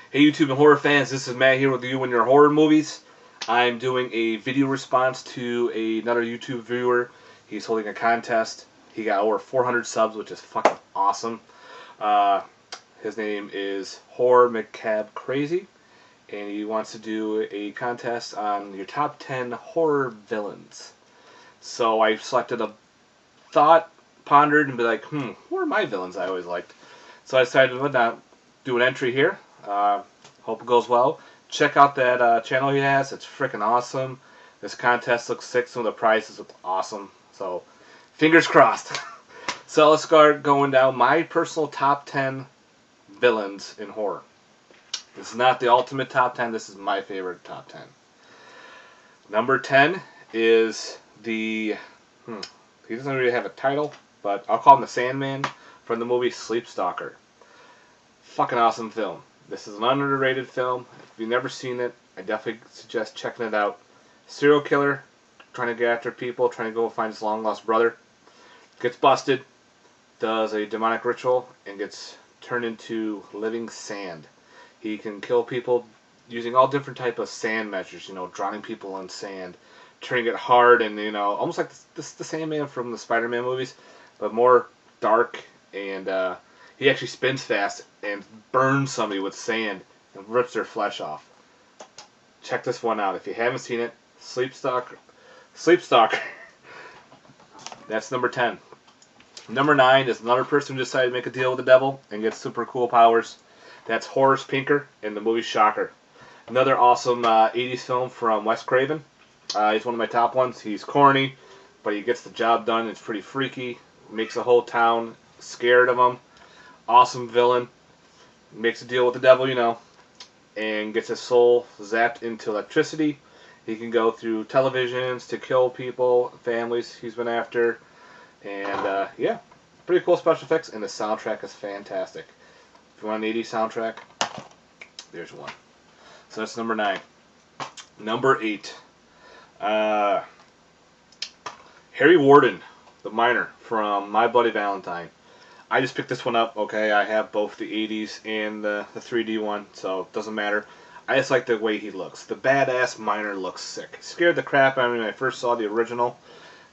Hey YouTube and horror fans, this is Matt here with you and your horror movies. I'm doing a video response to another YouTube viewer. He's holding a contest. He got over 400 subs, which is fucking awesome. His name is HorrorMacabreCrazy, and he wants to do a contest on your top 10 horror villains. So I selected a thought, pondered, and be like, who are my villains I always liked? So I decided to do an entry here. Hope it goes well. Check out that channel he has. It's freaking awesome. This contest looks sick. Some of the prizes look awesome. So, fingers crossed. So let's start going down my personal top 10 villains in horror. This is not the ultimate top 10. This is my favorite top 10. Number 10 is the... he doesn't really have a title, but I'll call him the Sandman from the movie Sleep Stalker. Fucking awesome film. This is an underrated film. If you've never seen it, I definitely suggest checking it out. Serial killer, trying to get after people, trying to go find his long-lost brother. Gets busted, does a demonic ritual, and gets turned into living sand. He can kill people using all different type of sand measures, drowning people in sand, turning it hard, and, almost like the Sandman from the Spider-Man movies, but more dark, and, he actually spins fast and burns somebody with sand and rips their flesh off. Check this one out. If you haven't seen it, Sleep Stalker. That's number 10. Number 9 is another person who decided to make a deal with the devil and get super cool powers. That's Horace Pinker in the movie Shocker. Another awesome 80s film from Wes Craven. He's one of my top ones. He's corny, but he gets the job done. It's pretty freaky. Makes the whole town scared of him. Awesome villain. Makes a deal with the devil, and gets his soul zapped into electricity. He can go through televisions to kill people, families he's been after. And, yeah, pretty cool special effects, and the soundtrack is fantastic. If you want an 80s soundtrack, there's one. So that's number 9. Number 8. Harry Warden, the miner from My Bloody Valentine. I just picked this one up, okay? I have both the 80s and the 3D one, so it doesn't matter. I just like the way he looks. The badass miner looks sick. Scared the crap out of me when I first saw the original.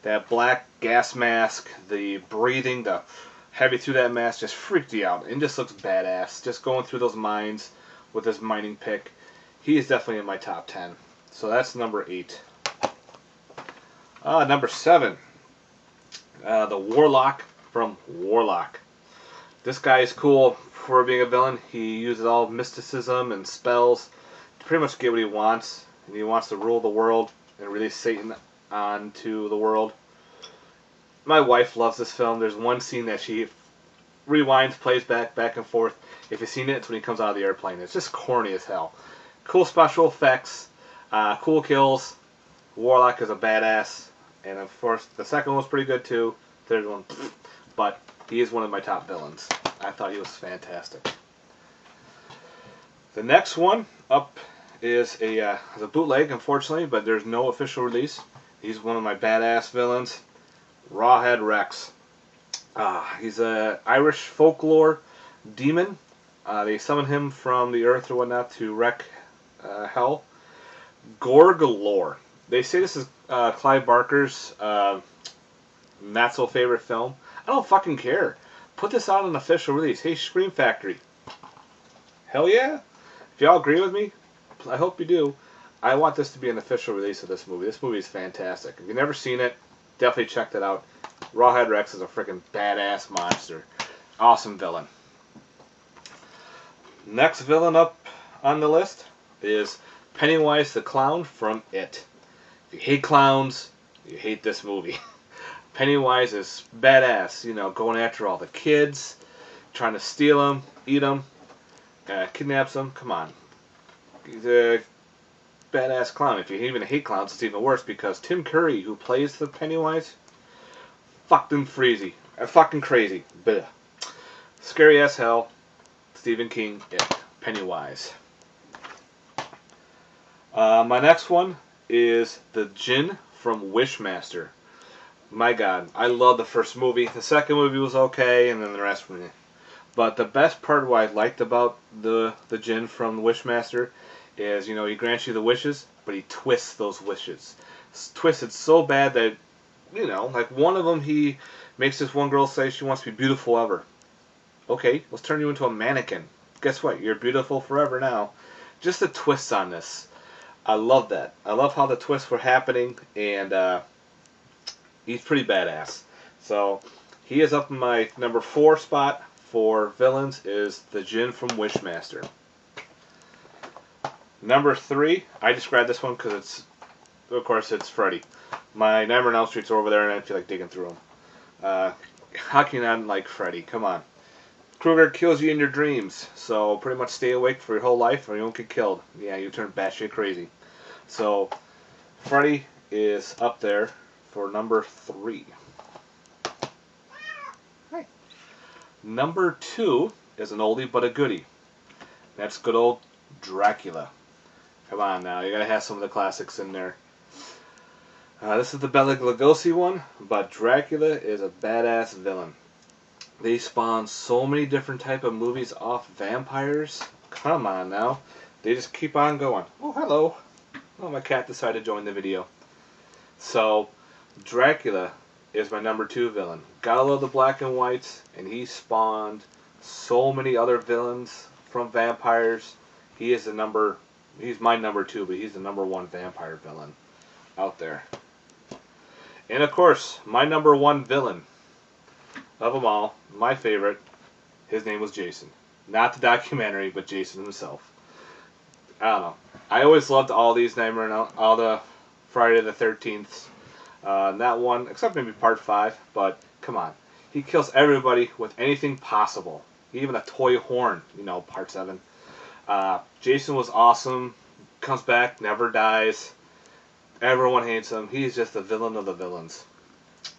That black gas mask, the breathing, the heavy through that mask just freaked you out. And just looks badass. Just going through those mines with his mining pick. He is definitely in my top 10. So that's number 8. Number 7. The Warlock from Warlock. This guy is cool for being a villain. He uses all mysticism and spells to pretty much get what he wants. And he wants to rule the world and release Satan onto the world. My wife loves this film. There's one scene that she rewinds, plays back and forth. If you've seen it, it's when he comes out of the airplane. It's just corny as hell. Cool special effects, cool kills. Warlock is a badass. And of course, the second one was pretty good too. Third one, but he is one of my top villains. I thought he was fantastic. The next one up is a bootleg, unfortunately, but there's no official release. He's one of my badass villains, Rawhide Rex. He's an Irish folklore demon. They summon him from the earth or whatnot to wreak hell. Gore galore. They say this is Clive Barker's not so favorite film. I don't fucking care. Put this out on an official release. Hey, Scream Factory. Hell yeah. If y'all agree with me, I hope you do. I want this to be an official release of this movie. This movie is fantastic. If you've never seen it, definitely check that out. Rawhide Rex is a freaking badass monster. Awesome villain. Next villain up on the list is Pennywise the Clown from It. If you hate clowns, you hate this movie. Pennywise is badass, going after all the kids, trying to steal them, eat them, kidnaps them. Come on. He's a badass clown. If you even hate clowns, it's even worse because Tim Curry, who plays the Pennywise, fucking crazy. Blech. Scary as hell. Stephen King, Pennywise. My next one is the Djinn from Wishmaster. My God, I love the first movie. The second movie was okay, and then the rest was But the best part, what I liked about the Jinn from Wishmaster, is, you know, he grants you the wishes, but he twists those wishes. It's twisted so bad that, you know, like one of them, he makes this one girl say she wants to be beautiful ever. Okay, let's turn you into a mannequin. Guess what? You're beautiful forever now. Just the twists on this. I love that. I love how the twists were happening, and he's pretty badass. So he is up in my number 4 spot for villains is the Jinn from Wishmaster. Number 3, I just grabbed this one because it's, of course, it's Freddy. My Nightmare on Elm Streets are over there, and I feel like digging through them. How can you not like Freddy? Come on. Kruger kills you in your dreams, so pretty much stay awake for your whole life or you won't get killed. Yeah, you turn batshit crazy. So, Freddy is up there for number 3. Hi. Number 2 is an oldie but a goodie. That's good old Dracula. Come on now, you gotta have some of the classics in there. This is the Bela Lugosi one, but Dracula is a badass villain. They spawn so many different type of movies off vampires. Come on now. They just keep on going. Oh, hello. Oh, my cat decided to join the video. So, Dracula is my number 2 villain. Gotta love the black and whites, and he spawned so many other villains from vampires. He's my number 2, but he's the number 1 vampire villain out there. And of course, my number 1 villain of them all, my favorite, his name was Jason. Not the documentary, but Jason himself. I don't know. I always loved all these Nightmare on all the Friday the 13th. That one, except maybe part 5, but come on. He kills everybody with anything possible. Even a toy horn, you know, part 7. Jason was awesome. Comes back, never dies. Everyone hates him. He's just the villain of the villains.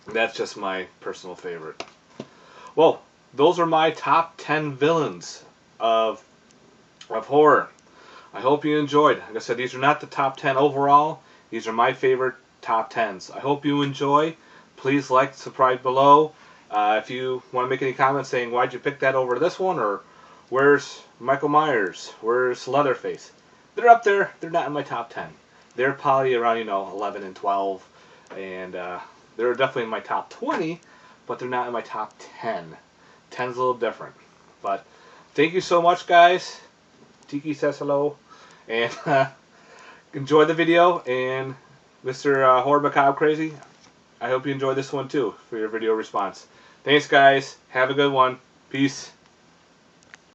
That's just my personal favorite. Well, those are my top 10 villains of horror. I hope you enjoyed. Like I said, these are not the top 10 overall. These are my favorite top 10s. I hope you enjoy. Please like, subscribe below. If you want to make any comments saying, why'd you pick that over this one? Or where's Michael Myers? Where's Leatherface? They're up there. They're not in my top 10. They're probably around, you know, 11 and 12. And they're definitely in my top 20. But they're not in my top 10. 10's a little different. But thank you so much, guys. Tiki says hello. And enjoy the video. And Mr. HorrorMacabreCrazy, I hope you enjoyed this one too for your video response. Thanks, guys. Have a good one. Peace.